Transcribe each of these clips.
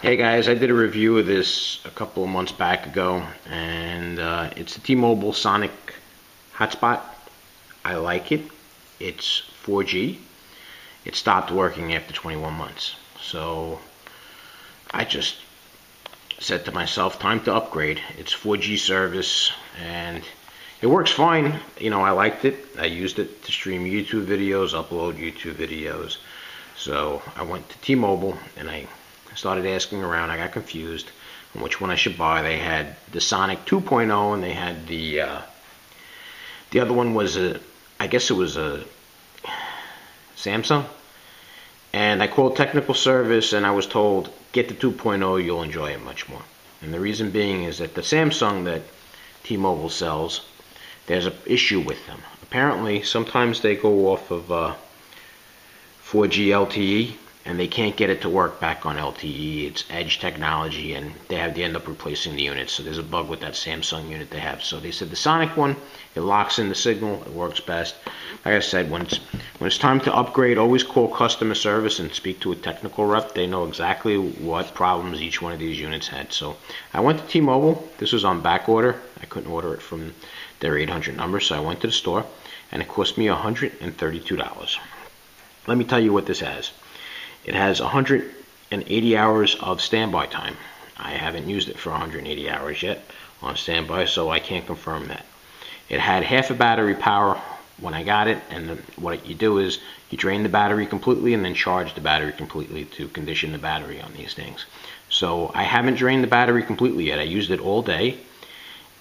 Hey guys, I did a review of this a couple of months back ago, and it's the T-Mobile Sonic hotspot. I like it. It's 4G. It stopped working after 21 months. So I just said to myself, time to upgrade. It's 4G service and it works fine. You know, I liked it. I used it to stream YouTube videos, upload YouTube videos. So I went to T-Mobile and I started asking around. I got confused on which one I should buy. They had the Sonic 2.0 and they had the other one was I guess it was a Samsung. And I called technical service and I was told, get the 2.0, you'll enjoy it much more. And the reason being is that the Samsung that T-Mobile sells, there's an issue with them. Apparently, sometimes they go off of 4G LTE and they can't get it to work back on LTE. It's edge technology and they end up replacing the units. So there's a bug with that Samsung unit they have. So they said the Sonic one, it locks in the signal, it works best. Like I said, when it's time to upgrade, always call customer service and speak to a technical rep. They know exactly what problems each one of these units had. So I went to T-Mobile. This was on back order. I couldn't order it from their 800 number, so I went to the store and it cost me $132. Let me tell you what this has. It has 180 hours of standby time. I haven't used it for 180 hours yet on standby, so I can't confirm that. It had half a battery power when I got it, and what you do is you drain the battery completely and then charge the battery completely to condition the battery on these things. So I haven't drained the battery completely yet. I used it all day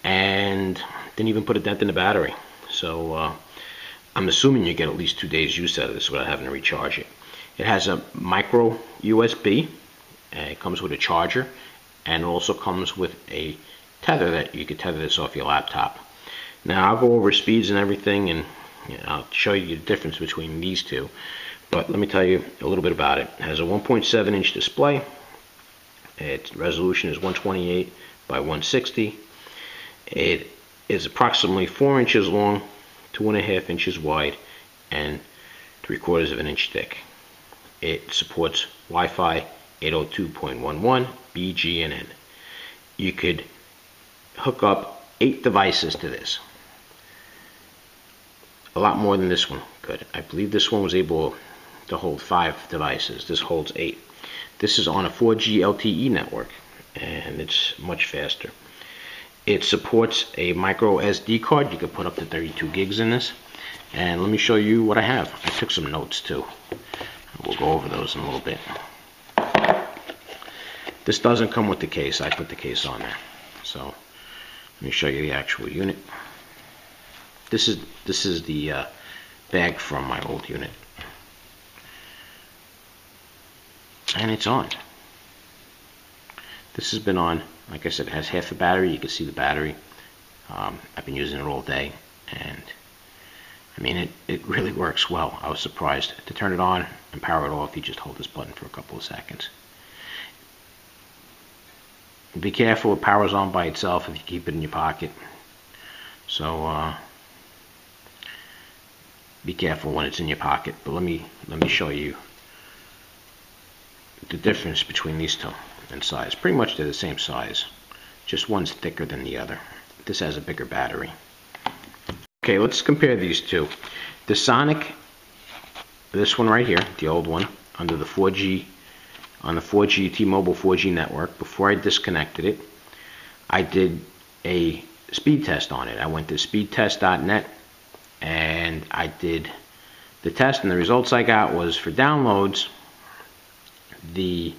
and didn't even put a dent in the battery. So I'm assuming you get at least 2 days use out of this without having to recharge it. It has a micro USB, it comes with a charger, and it also comes with a tether that you could tether this off your laptop. Now I'll go over speeds and everything, and I'll show you the difference between these two. But let me tell you a little bit about it. It has a 1.7 inch display. Its resolution is 128 by 160. It is approximately 4 inches long, 2.5 inches wide, and 3/4 of an inch thick. It supports Wi-Fi 802.11, BGNN. You could hook up 8 devices to this. A lot more than this one could. I believe this one was able to hold 5 devices. This holds 8. This is on a 4G LTE network, and it's much faster. It supports a micro SD card. You can put up to 32 gigs in this. And let me show you what I have. I took some notes too. We'll go over those in a little bit. This doesn't come with the case. I put the case on there. So let me show you the actual unit. This is the bag from my old unit, and it's on. This has been on. Like I said, it has half a battery. You can see the battery. I've been using it all day, and I mean, it really works well. I was surprised. To turn it on and power it off, you just hold this button for a couple of seconds. Be careful, it powers on by itself if you keep it in your pocket. So be careful when it's in your pocket. But let me show you the difference between these two in size. Pretty much they're the same size. Just one's thicker than the other. This has a bigger battery. Okay, let's compare these two. The Sonic, this one right here, the old one, under the 4G, on the 4G T-Mobile 4G network. Before I disconnected it, I did a speed test on it. I went to speedtest.net and I did the test, and the results I got was for downloads, the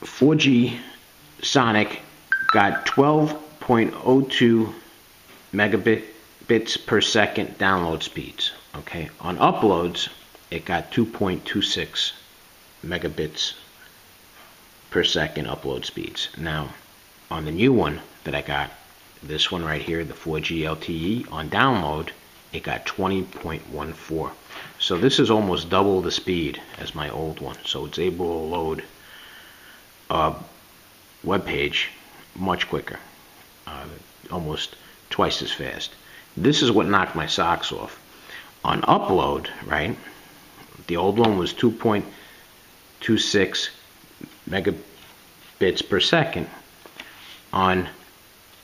4G Sonic got 12.02 megabits per second download speeds. Okay, on uploads it got 2.26 megabits per second upload speeds. Now on the new one that I got, this one right here, the 4G LTE, on download it got 20.14. so this is almost double the speed as my old one. So it's able to load a web page much quicker, almost twice as fast. This is what knocked my socks off. On upload, right, the old one was 2.26 megabits per second. On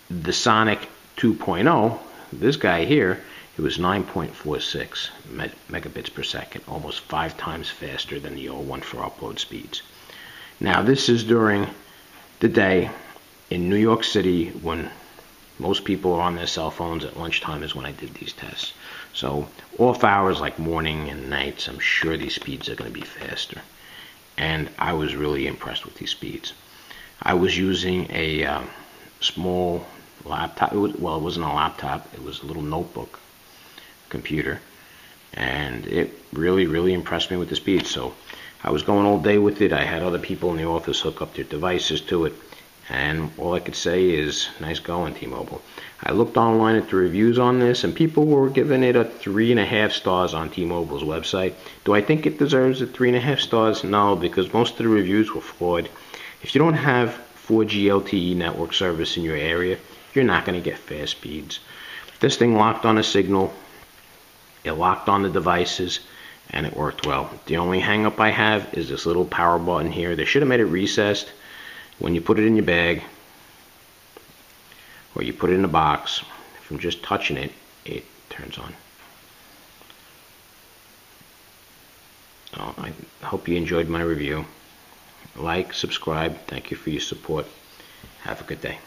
the Sonic 2.0, this guy here, it was 9.46 megabits per second, almost 5 times faster than the old one for upload speeds. Now this is during the day in New York City when most people are on their cell phones. At lunchtime is when I did these tests. So off hours like morning and nights, I'm sure these speeds are going to be faster. And I was really impressed with these speeds. I was using a small laptop. It wasn't a laptop. It was a little notebook computer. And it really impressed me with the speed. So I was going all day with it. I had other people in the office hook up their devices to it. And all I could say is, nice going, T-Mobile. I looked online at the reviews on this, and people were giving it a 3.5 stars on T-Mobile's website. Do I think it deserves a 3.5 stars? No, because most of the reviews were flawed. If you don't have 4G LTE network service in your area, you're not going to get fast speeds. This thing locked on a signal, it locked on the devices, and it worked well. The only hang-up I have is this little power button here. They should have made it recessed. When you put it in your bag, or you put it in a box, from just touching it, it turns on. So I hope you enjoyed my review. Like, subscribe. Thank you for your support. Have a good day.